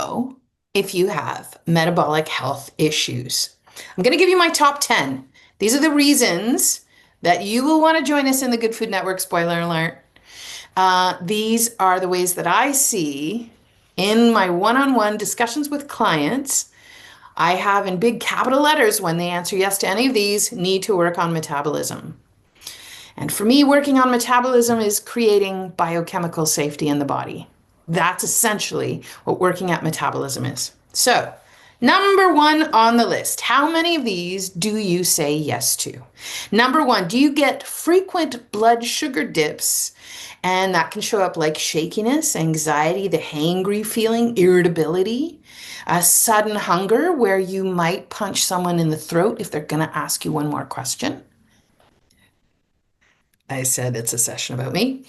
know if you have metabolic health issues? I'm going to give you my top 10. These are the reasons that you will want to join us in the Good Food Network. Spoiler alert. These are the ways that I see in my one-on-one discussions with clients. I have in big capital letters when they answer yes to any of these, need to work on metabolism. And for me, working on metabolism is creating biochemical safety in the body. That's essentially what working at metabolism is. So, number one on the list, how many of these do you say yes to? Number one, do you get frequent blood sugar dips? And that can show up like shakiness, anxiety, the hangry feeling, irritability, a sudden hunger where you might punch someone in the throat if they're going to ask you one more question. I said it's a session about me.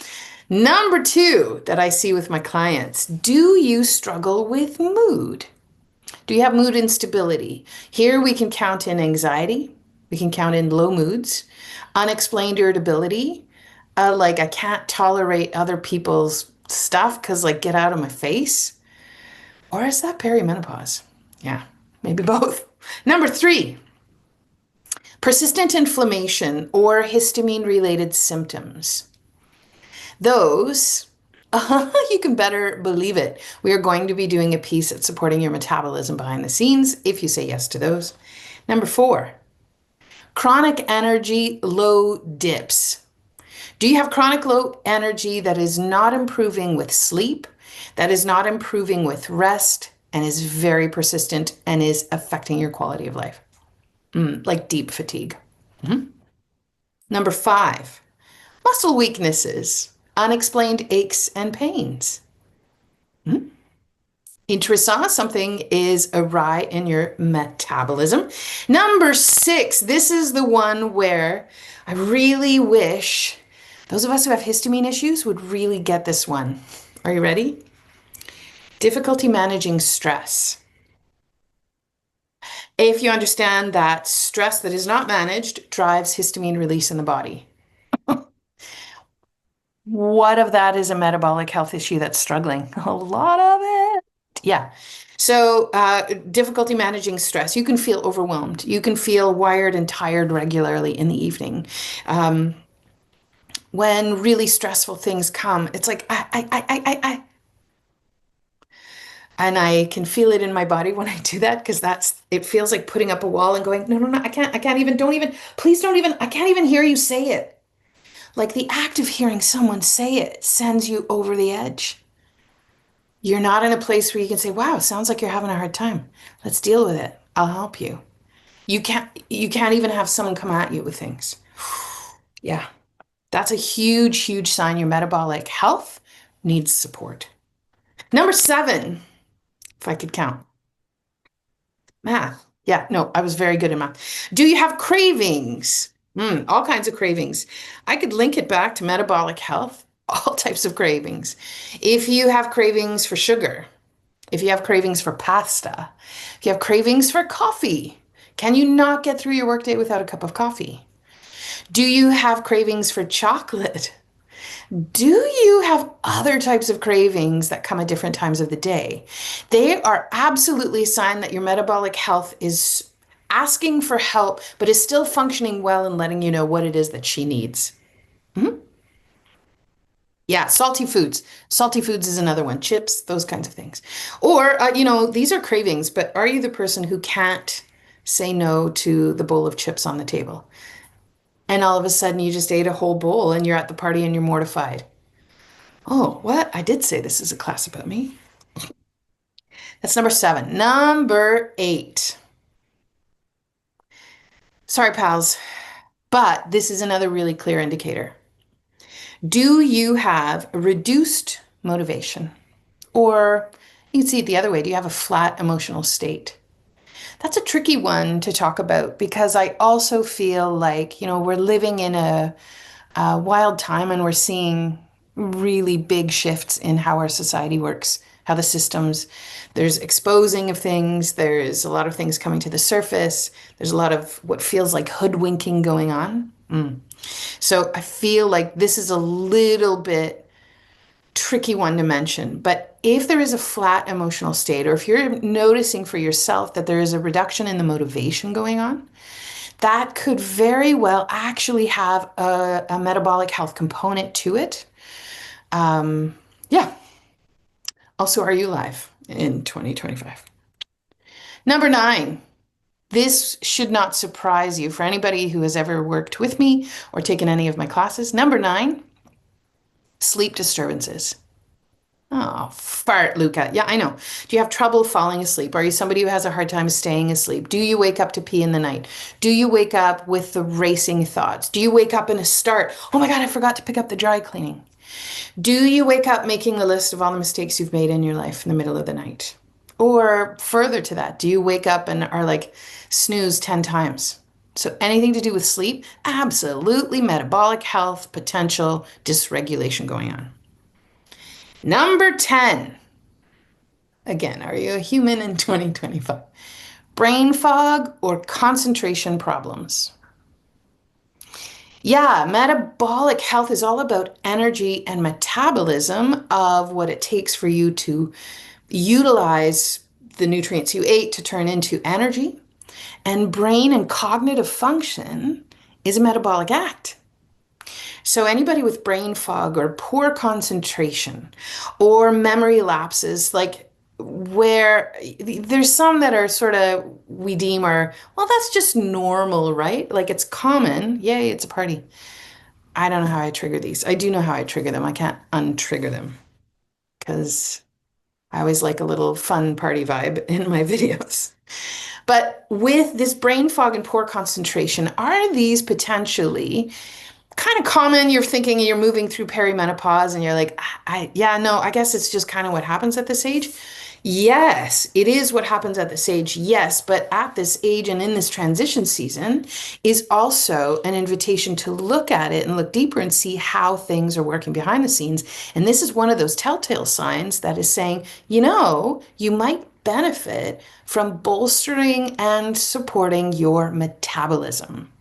Number two that I see with my clients, do you struggle with mood? Do you have mood instability? Here we can count in anxiety. We can count in low moods, unexplained irritability, like I can't tolerate other people's stuff because like get out of my face. Or is that perimenopause? Yeah, maybe both. Number three, persistent inflammation or histamine-related symptoms. Those, you can better believe it. We are going to be doing a piece at supporting your metabolism behind the scenes if you say yes to those. Number four, chronic energy low dips. Do you have chronic low energy that is not improving with sleep, that is not improving with rest, and is very persistent and is affecting your quality of life? Like deep fatigue. Number five, muscle weaknesses, unexplained aches and pains. Interesting, something is awry in your metabolism. Number six, this is the one where I really wish those of us who have histamine issues would really get this one. Are you ready? Difficulty managing stress. If you understand that stress that is not managed drives histamine release in the body. What of that is a metabolic health issue that's struggling? A lot of it. Yeah. So, difficulty managing stress. You can feel overwhelmed. You can feel wired and tired regularly in the evening. When really stressful things come, it's like, and I can feel it in my body when I do that because it feels like putting up a wall and going, no, no, no, I can't even, don't even, please don't even, I can't even hear you say it. Like the act of hearing someone say it sends you over the edge. You're not in a place where you can say, wow, sounds like you're having a hard time. Let's deal with it. I'll help you. You can't even have someone come at you with things. Yeah. That's a huge, huge sign your metabolic health needs support. Number seven, if I could count. Math. Yeah, no, I was very good in math. Do you have cravings? All kinds of cravings. I could link it back to metabolic health, all types of cravings. If you have cravings for sugar, if you have cravings for pasta, if you have cravings for coffee, can you not get through your workday without a cup of coffee? Do you have cravings for chocolate? Do you have other types of cravings that come at different times of the day? They are absolutely a sign that your metabolic health is asking for help, but is still functioning well and letting you know what it is that she needs. Yeah, salty foods. Salty foods is another one. Chips, those kinds of things. Or, these are cravings, but are you the person who can't say no to the bowl of chips on the table? And all of a sudden you just ate a whole bowl and you're at the party and you're mortified. Oh, what? I did say this is a class about me. That's number seven. Number eight. Sorry, pals, but this is another really clear indicator. Do you have reduced motivation? Or you can see it the other way. Do you have a flat emotional state? That's a tricky one to talk about because I also feel like, we're living in a wild time and we're seeing really big shifts in how our society works, how the systems, there's exposing of things, there's a lot of things coming to the surface, there's a lot of what feels like hoodwinking going on. So I feel like this is a little bit tricky one to mention. But if there is a flat emotional state, or if you're noticing for yourself that there is a reduction in the motivation going on, that could very well actually have a metabolic health component to it. Yeah. Also, are you live in 2025? Number nine. This should not surprise you for anybody who has ever worked with me or taken any of my classes. Number nine, sleep disturbances. Oh, fart, Luka. Yeah, I know. Do you have trouble falling asleep? Are you somebody who has a hard time staying asleep? Do you wake up to pee in the night? Do you wake up with the racing thoughts? Do you wake up in a start? Oh my God, I forgot to pick up the dry cleaning. Do you wake up making a list of all the mistakes you've made in your life in the middle of the night? Or further to that, do you wake up and are like snooze 10 times? So anything to do with sleep, absolutely metabolic health potential dysregulation going on. Number 10. Again, are you a human in 2025? Brain fog or concentration problems. Yeah, metabolic health is all about energy and metabolism of what it takes for you to utilize the nutrients you ate to turn into energy. And brain and cognitive function is a metabolic act. So anybody with brain fog or poor concentration or memory lapses, like where there's some that are sort of we deem are, well, that's just normal, right? Like it's common. Yay, it's a party. I don't know how I trigger these. I do know how I trigger them. I can't untrigger them because I always like a little fun party vibe in my videos. But with this brain fog and poor concentration, are these potentially kind of common? You're thinking you're moving through perimenopause and you're like, yeah, no, I guess it's just kind of what happens at this age. Yes, it is what happens at this age. Yes, but at this age and in this transition season is also an invitation to look at it and look deeper and see how things are working behind the scenes. And this is one of those telltale signs that is saying, you might benefit from bolstering and supporting your metabolism.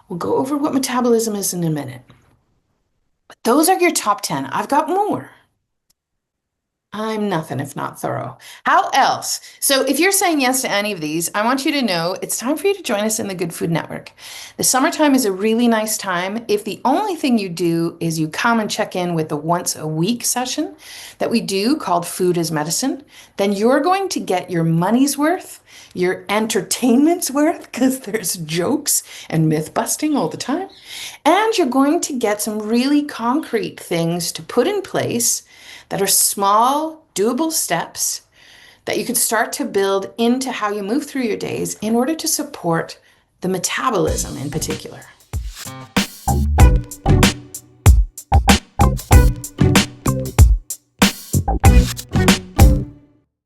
We'll go over what metabolism is in a minute. But those are your top 10. I've got more. I'm nothing if not thorough. How else? So, if you're saying yes to any of these, I want you to know it's time for you to join us in the Good Food Network. The summertime is a really nice time. If the only thing you do is you come and check in with the once a week session that we do called Food is Medicine, then you're going to get your money's worth, your entertainment's worth, because there's jokes and myth busting all the time. And you're going to get some really concrete things to put in place that are small, doable steps that you can start to build into how you move through your days in order to support the metabolism in particular.